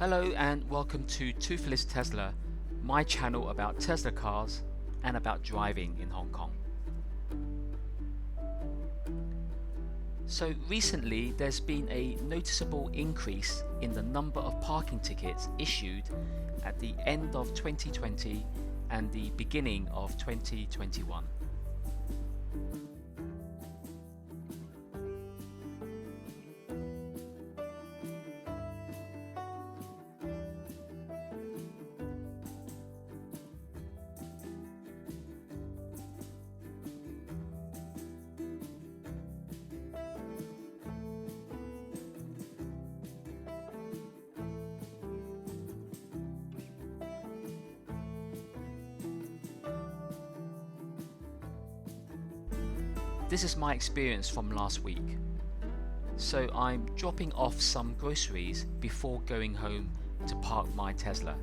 Hello and welcome to Toothless Tesla, my channel about Tesla cars and about driving in Hong Kong. So recently there's been a noticeable increase in the number of parking tickets issued at the end of 2020 and the beginning of 2021. This is my experience from last week. So I'm dropping off some groceries before going home to park my Tesla.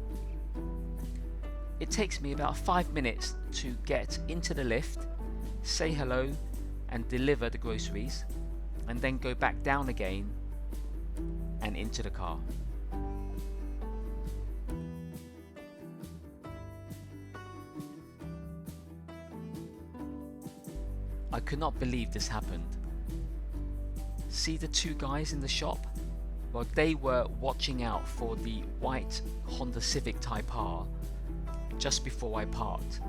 It takes me about 5 minutes to get into the lift, say hello and deliver the groceries, and then go back down again and into the car. I could not believe this happened. See the two guys in the shop? Well, they were watching out for the white Honda Civic Type R just before I parked,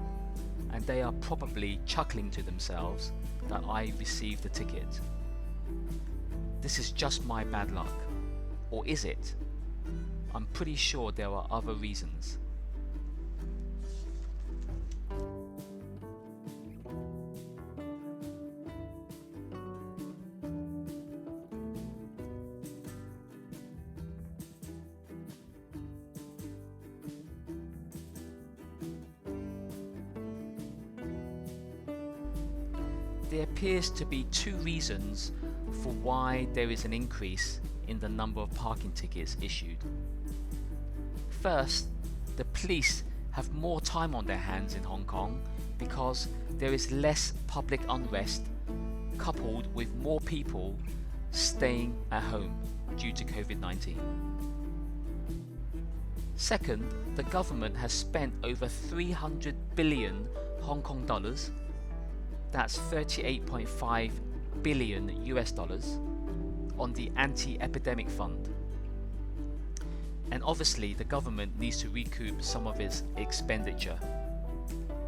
and they are probably chuckling to themselves that I received the ticket. This is just my bad luck. Or is it? I'm pretty sure there are other reasons. There appears to be two reasons for why there is an increase in the number of parking tickets issued. First, the police have more time on their hands in Hong Kong because there is less public unrest coupled with more people staying at home due to COVID-19. Second, the government has spent over 300 billion Hong Kong dollars, that's 38.5 billion US dollars, on the Anti-Epidemic Fund. And obviously the government needs to recoup some of its expenditure.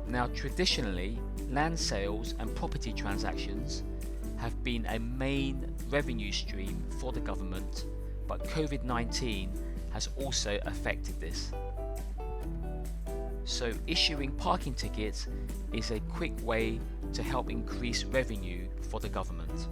Now traditionally, land sales and property transactions have been a main revenue stream for the government, but COVID-19 has also affected this. So issuing parking tickets is a quick way to help increase revenue for the government.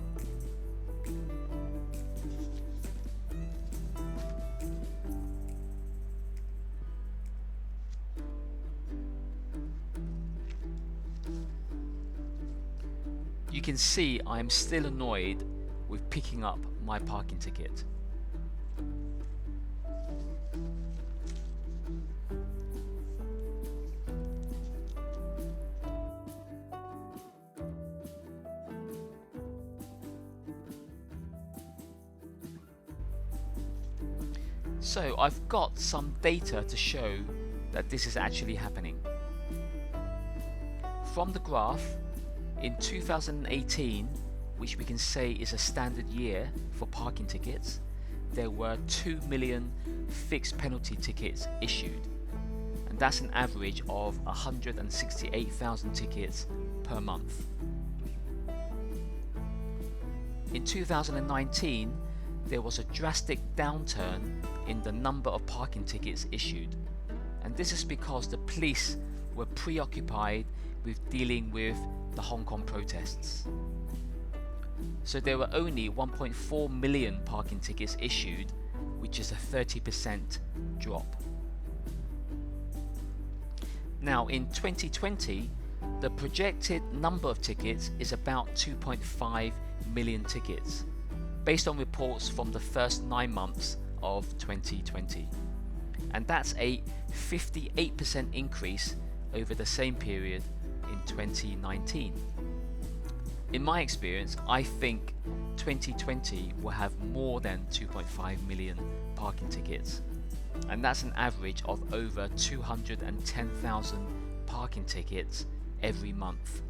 You can see I am still annoyed with picking up my parking ticket. So I've got some data to show that this is actually happening. From the graph, in 2018, which we can say is a standard year for parking tickets, there were 2 million fixed penalty tickets issued, and that's an average of 168,000 tickets per month. In 2019, there was a drastic downturn in the number of parking tickets issued, and this is because the police were preoccupied with dealing with the Hong Kong protests. So there were only 1.4 million parking tickets issued, which is a 30% drop. Now in 2020, the projected number of tickets is about 2.5 million tickets, based on reports from the first 9 months of 2020. And that's a 58% increase over the same period in 2019. In my experience, I think 2020 will have more than 2.5 million parking tickets. and that's an average of over 210,000 parking tickets every month.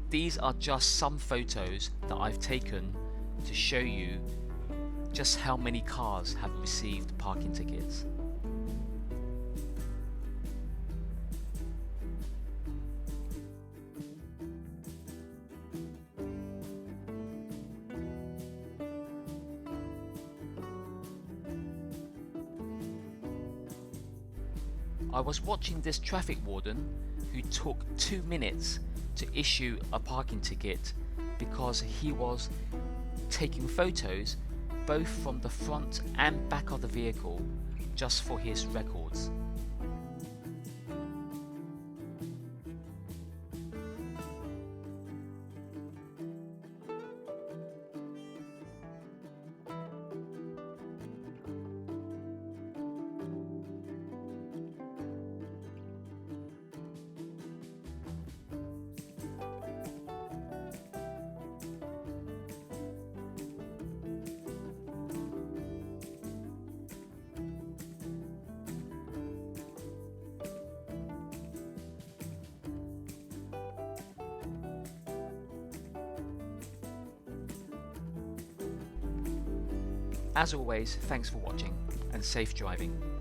These are just some photos that I've taken to show you just how many cars have received parking tickets. I was watching this traffic warden who took 2 minutes to issue a parking ticket because he was taking photos both from the front and back of the vehicle just for his records. As always, thanks for watching and safe driving.